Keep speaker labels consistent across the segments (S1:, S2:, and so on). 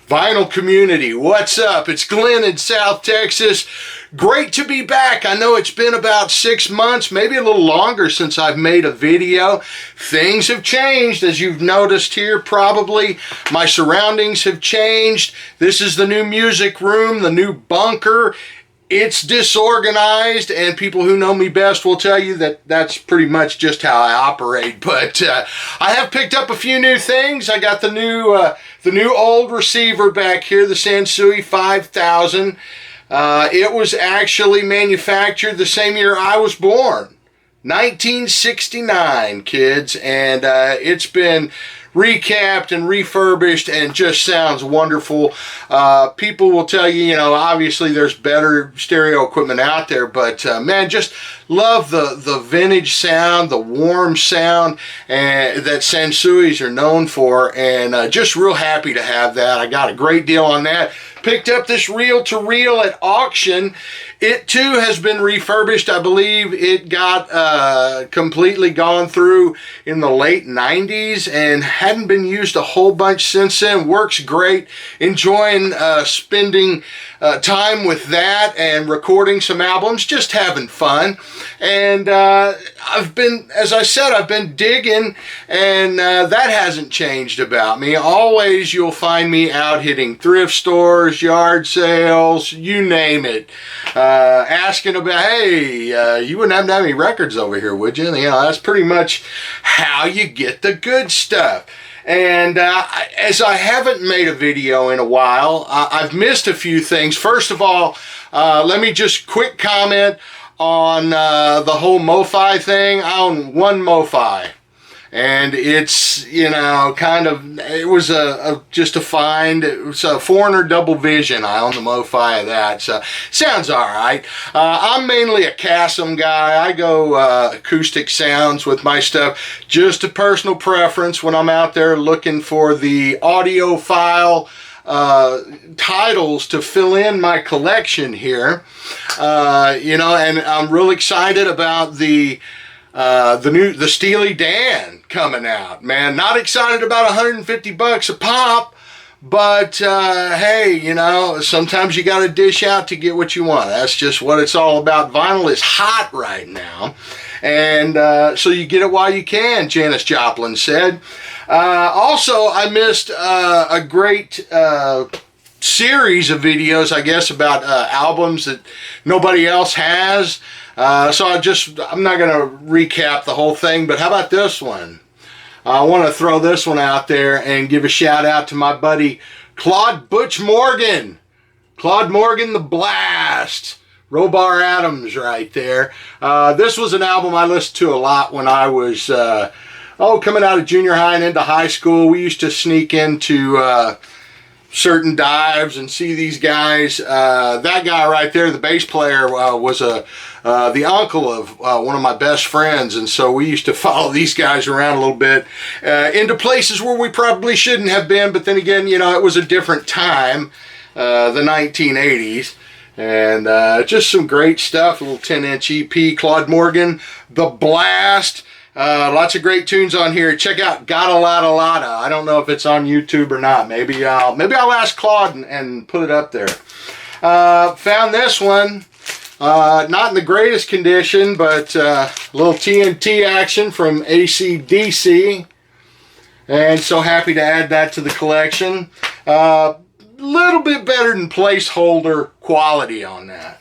S1: Vinyl community, what's up? It's Glenn in South Texas. Great to be back. I know it's been about 6 months, maybe a little longer since I've made a video. Things have changed, as you've noticed here probably. My surroundings have changed. This is the new music room, the new bunker. It's disorganized, and people who know me best will tell you that that's pretty much just how I operate. But I have picked up a few new things. I got the new old receiver back here, the Sansui 5000. It was actually manufactured the same year I was born, 1969, kids, and it's been recapped and refurbished and just sounds wonderful. People will tell you, obviously there's better stereo equipment out there, but man, just love the vintage sound, the warm sound that Sansuis are known for, and just real happy to have that. I got a great deal on that. Picked up this reel-to-reel at auction. It too has been refurbished. I believe it got completely gone through in the late 90s and hadn't been used a whole bunch since then. Works great. Enjoying spending time with that and recording some albums, just having fun. And I've been, as I said, I've been digging, and that hasn't changed about me. Always you'll find me out hitting thrift stores, yard sales, you name it, asking about, hey, you wouldn't happen to have any records over here, would you? That's pretty much how you get the good stuff. And as I haven't made a video in a while, I've missed a few things. First of all, let me just quick comment on the whole MoFi thing. I own one MoFi, and it's, it was just a find. It was a Foreigner Double Vision. I own the MoFi of that, so sounds all right. I'm mainly a Chasm guy. I go acoustic sounds with my stuff. Just a personal preference when I'm out there looking for the audiophile titles to fill in my collection here. And I'm real excited about the Steely Dan coming out. Man, not excited about $150 a pop, but hey, sometimes you got to dish out to get what you want. That's just what it's all about. Vinyl is hot right now, and so you get it while you can, Janis Joplin said. Also, I missed a great series of videos, I guess, about albums that nobody else has. So I'm not going to recap the whole thing, but how about this one? I want to throw this one out there and give a shout out to my buddy Claude Butch Morgan. Claude Morgan, The Blast. Robar Adams right there. This was an album I listened to a lot when I was coming out of junior high and into high school. We used to sneak into certain dives and see these guys. That guy right there, the bass player, was the uncle of one of my best friends, and so we used to follow these guys around a little bit into places where we probably shouldn't have been, but then again, it was a different time, the 1980s, and just some great stuff. A little 10-inch EP, Claude Morgan, The Blast. Lots of great tunes on here. Check out Gotta Lotta Lotta. I don't know if it's on YouTube or not. Maybe I'll ask Claude and put it up there. Found this one. Not in the greatest condition, but a little TNT action from AC/DC. And so happy to add that to the collection. Little bit better than placeholder quality on that.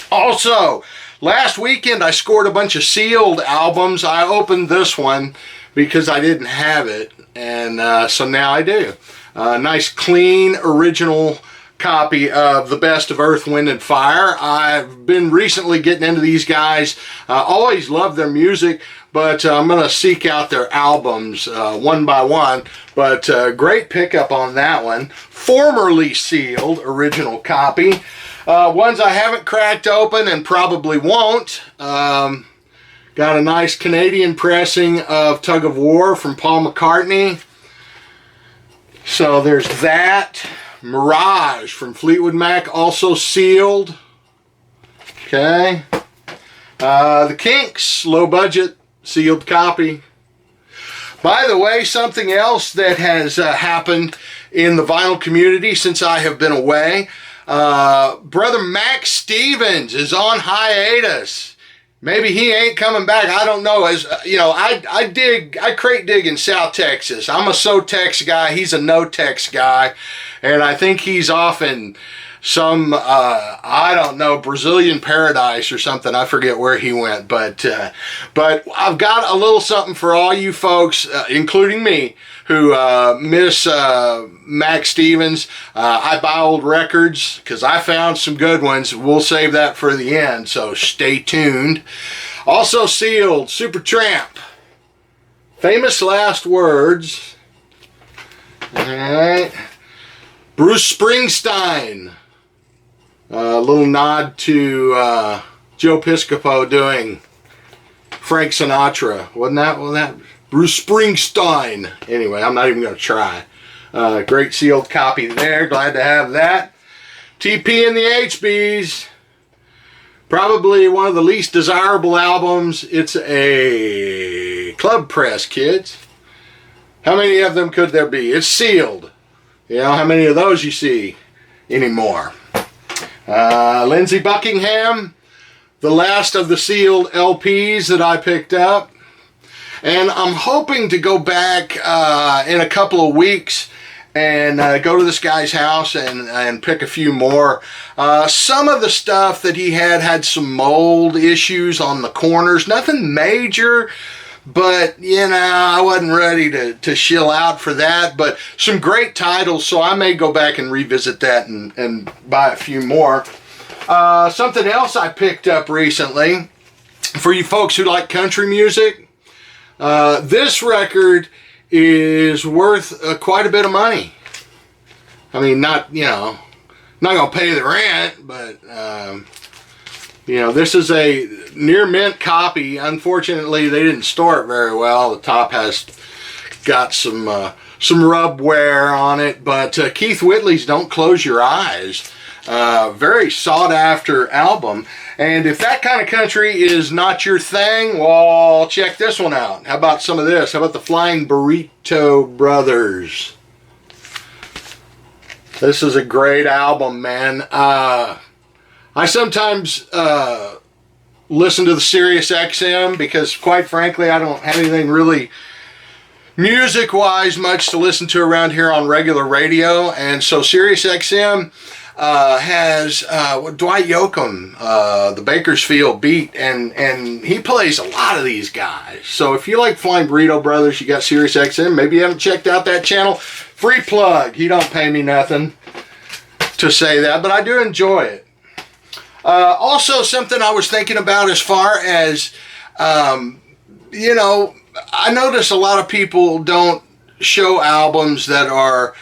S1: Also, last weekend I scored a bunch of sealed albums. I opened this one because I didn't have it, and so now I do. Nice clean original copy of The Best of Earth, Wind and Fire. I've been recently getting into these guys. Always loved their music, but I'm going to seek out their albums one by one. But great pickup on that one. Formerly sealed original copy. Ones I haven't cracked open and probably won't. Got a nice Canadian pressing of Tug of War from Paul McCartney. So there's that. Mirage from Fleetwood Mac, also sealed. Okay. The Kinks, low budget, sealed copy. By the way, something else that has happened in the vinyl community since I have been away. Brother Max Stevens is on hiatus. Maybe he ain't coming back. I don't know. As you know, I crate dig in South Texas. I'm a SoTex guy. He's a No-Tex guy, and I think he's off in some I don't know, Brazilian paradise or something. I forget where he went, but I've got a little something for all you folks, including me, who miss Max Stevens. I buy old records because I found some good ones. We'll save that for the end, so stay tuned. Also sealed, Supertramp, Famous Last Words. All right, Bruce Springsteen. A little nod to Joe Piscopo doing Frank Sinatra. Wasn't that Bruce Springsteen? Anyway, I'm not even going to try. Great sealed copy there. Glad to have that. TP and the HBs. Probably one of the least desirable albums. It's a club press, kids. How many of them could there be? It's sealed. You know, how many of those you see anymore? Lindsey Buckingham, the last of the sealed LPs that I picked up. And I'm hoping to go back in a couple of weeks and go to this guy's house and pick a few more. Some of the stuff that he had some mold issues on the corners. Nothing major, but you know, I wasn't ready to shill out for that. But some great titles, so I may go back and revisit that and buy a few more. Something else I picked up recently, for you folks who like country music, this record is worth quite a bit of money. I mean, not gonna pay the rent, but you know, this is a near mint copy. Unfortunately, they didn't store it very well. The top has got some rub wear on it, but Keith Whitley's "Don't Close Your Eyes," very sought after album. And if that kind of country is not your thing, well, check this one out. How about some of this? How about the Flying Burrito Brothers? This is a great album, man. I sometimes listen to the Sirius XM because, quite frankly, I don't have anything really music-wise much to listen to around here on regular radio. And so Sirius XM has Dwight Yoakam, the Bakersfield Beat, and he plays a lot of these guys. So if you like Flying Burrito Brothers, you got Sirius XM. Maybe you haven't checked out that channel. Free plug. He don't pay me nothing to say that, but I do enjoy it. Also, something I was thinking about as far as, you know, I notice a lot of people don't show albums that are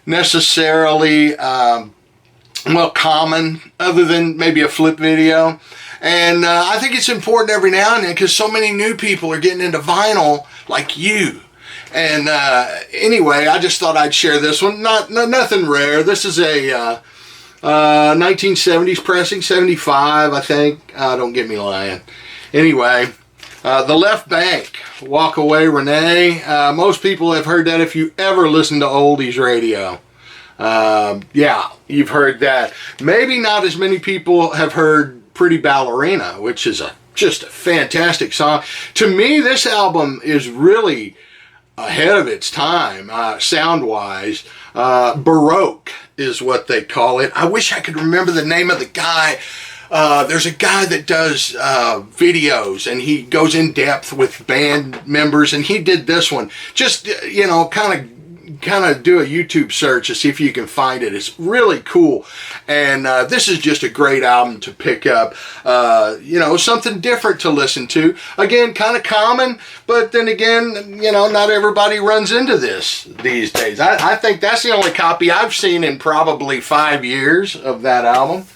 S1: necessarily, well, common, other than maybe a flip video. And I think it's important every now and then because so many new people are getting into vinyl like you. And anyway, I just thought I'd share this one. Nothing rare. This is a 1970s pressing, 75, I think. Don't get me lying. Anyway, The Left Bank, Walk Away Renee. Most people have heard that if you ever listen to oldies radio. Yeah, you've heard that. Maybe not as many people have heard Pretty Ballerina, which is just a fantastic song. To me, this album is really ahead of its time, sound-wise. Baroque is what they call it. I wish I could remember the name of the guy. There's a guy that does videos, and he goes in depth with band members, and he did this one. Just, you know, kind of do a YouTube search to see if you can find it. It's really cool, and this is just a great album to pick up. You know, something different to listen to. Again, kind of common, but then again, you know, not everybody runs into this these days. I think that's the only copy I've seen in probably 5 years of that album.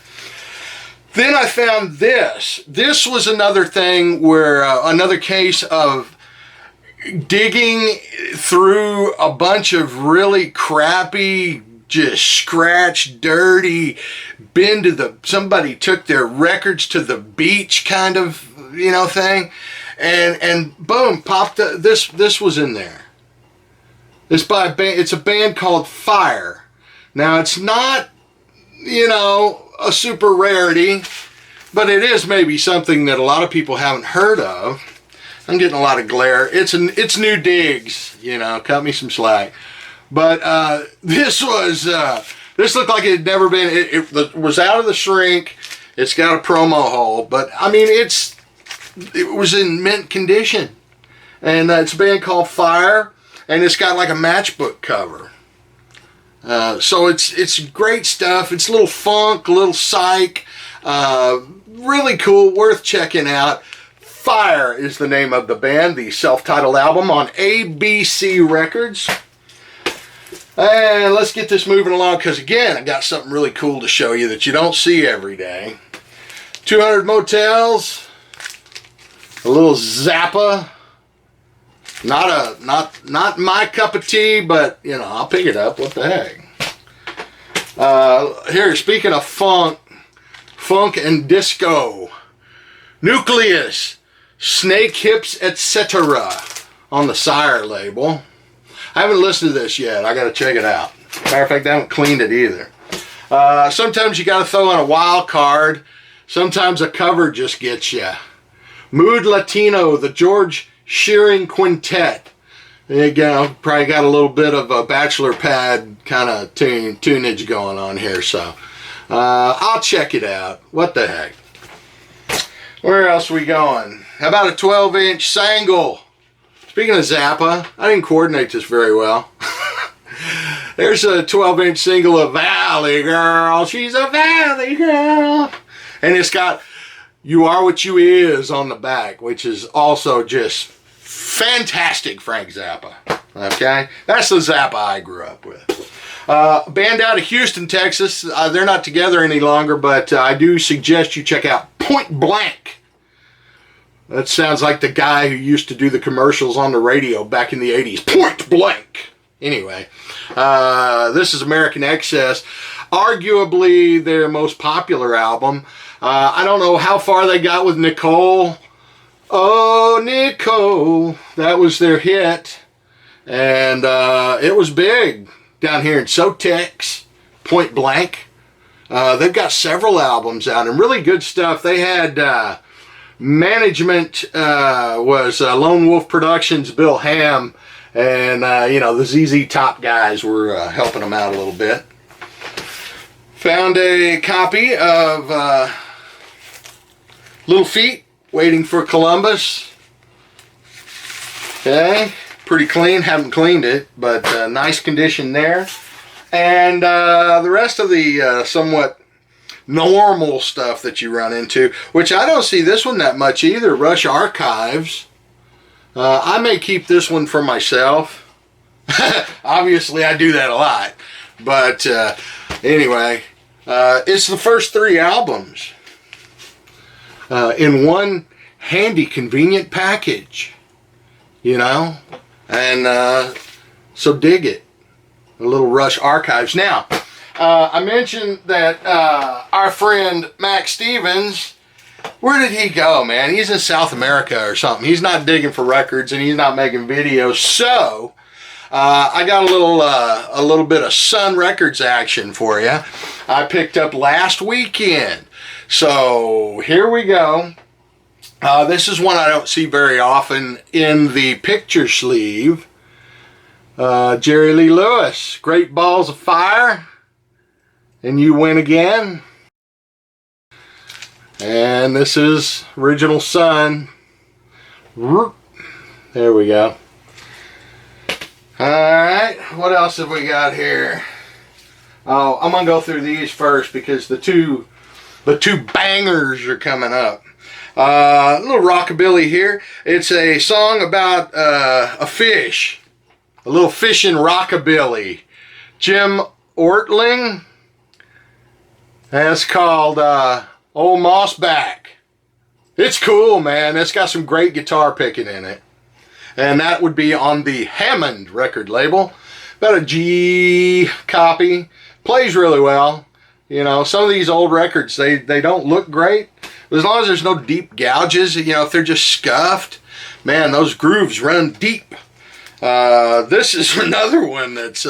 S1: Then I found this. This was another thing where, another case of digging through a bunch of really crappy, just scratched, dirty, somebody took their records to the beach kind of, you know, thing, and boom, popped this was in there. It's by a band, it's a band called Fire. Now, it's not, you know, a super rarity, but it is maybe something that a lot of people haven't heard of. I'm getting a lot of glare. It's new digs, you know, cut me some slack. But this looked like it had never been, it was out of the shrink. It's got a promo hole, but I mean, it was in mint condition. And it's a band called Fire, and it's got like a matchbook cover. So it's great stuff. It's a little funk, a little psych, really cool, worth checking out. Fire is the name of the band, the self-titled album on ABC Records. And let's get this moving along, because again, I got something really cool to show you that you don't see every day. 200 Motels, a little Zappa. Not my cup of tea, but you know, I'll pick it up. What the heck? Here, speaking of funk and disco, Nucleus, Snake Hips, etc. on the Sire label. I haven't listened to this yet. I got to check it out. Matter of fact, I haven't cleaned it either. Sometimes you got to throw in a wild card. Sometimes a cover just gets you. Mood Latino, the George Shearing Quintet. Again, probably got a little bit of a bachelor pad kind of tunage going on here, so I'll check it out. What the heck? Where else are we going? How about a 12-inch single? Speaking of Zappa, I didn't coordinate this very well. There's a 12-inch single of Valley Girl. She's a Valley Girl. And it's got You Are What You Is on the back, which is also just fantastic Frank Zappa. Okay? That's the Zappa I grew up with. A band out of Houston, Texas. They're not together any longer, but I do suggest you check out Point Blank. That sounds like the guy who used to do the commercials on the radio back in the 80s. Point Blank. Anyway, this is American Excess. Arguably their most popular album. I don't know how far they got with Nicole. Oh, Nicole. That was their hit. And it was big down here in Sotex. Point Blank. They've got several albums out and really good stuff. They had management was Lone Wolf Productions, Bill Ham, and you know, the ZZ Top guys were helping them out a little bit. Found a copy of Little Feat, Waiting for Columbus. Okay, pretty clean, haven't cleaned it, but nice condition there. And the rest of the somewhat normal stuff that you run into, which I don't see this one that much either. Rush Archives. I may keep this one for myself. Obviously I do that a lot, but anyway, it's the first 3 albums in one handy convenient package, you know, and so dig it. A little Rush Archives. Now, I mentioned that our friend Mac Stevens, where did he go, man? He's in South America or something. He's not digging for records and he's not making videos. So I got a little bit of Sun Records action for you. I picked up last weekend. So here we go. This is one I don't see very often in the picture sleeve. Jerry Lee Lewis, Great Balls of Fire. And You Win Again. And this is original Sun. There we go. Alright, what else have we got here? Oh, I'm gonna go through these first because the two bangers are coming up. A little rockabilly here. It's a song about a fish. A little fishing rockabilly. Jim Ortling. That's called Old Mossback. It's cool, man. It's got some great guitar picking in it. And that would be on the Hammond record label. About a G copy. Plays really well. You know, some of these old records, they don't look great. But as long as there's no deep gouges, you know, if they're just scuffed, man, those grooves run deep. This is another one that's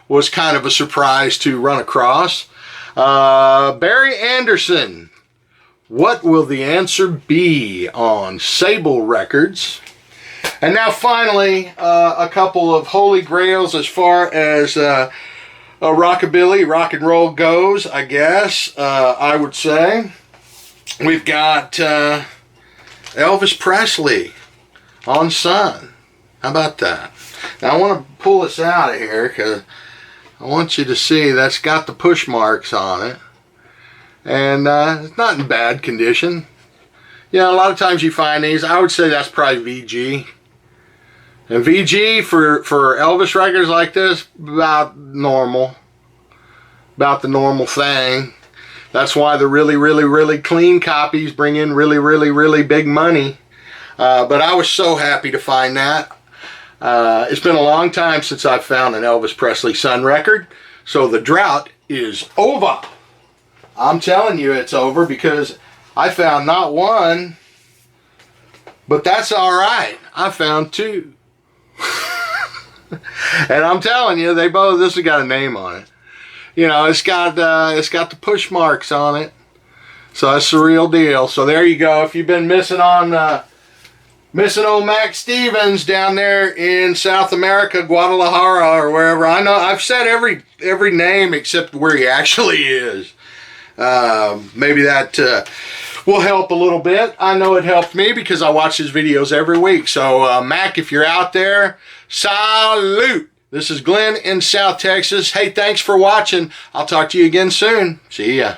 S1: was kind of a surprise to run across. Barry Anderson. What will the answer be on Sable Records? And now finally, a couple of holy grails as far as rockabilly, rock and roll goes, I guess, I would say. We've got Elvis Presley on Sun. How about that? Now I want to pull this out of here because I want you to see that's got the push marks on it. And it's not in bad condition. Yeah, a lot of times you find these. I would say that's probably VG. And VG for Elvis records like this, about normal. About the normal thing. That's why the really, really, really clean copies bring in really, really, really big money. But I was so happy to find that. It's been a long time since I've found an Elvis Presley Sun record. So the drought is over. I'm telling you it's over because I found not one, but that's all right. I found two. And I'm telling you, they both, this has got a name on it. You know, it's got the push marks on it. So that's the real deal. So there you go. If you've been missing on missing old Mac Stevens down there in South America, Guadalajara or wherever. I know I've said every name except where he actually is. Maybe that will help a little bit. I know it helped me because I watch his videos every week. So Mac, if you're out there, salute. This is Glenn in South Texas. Hey, thanks for watching. I'll talk to you again soon. See ya.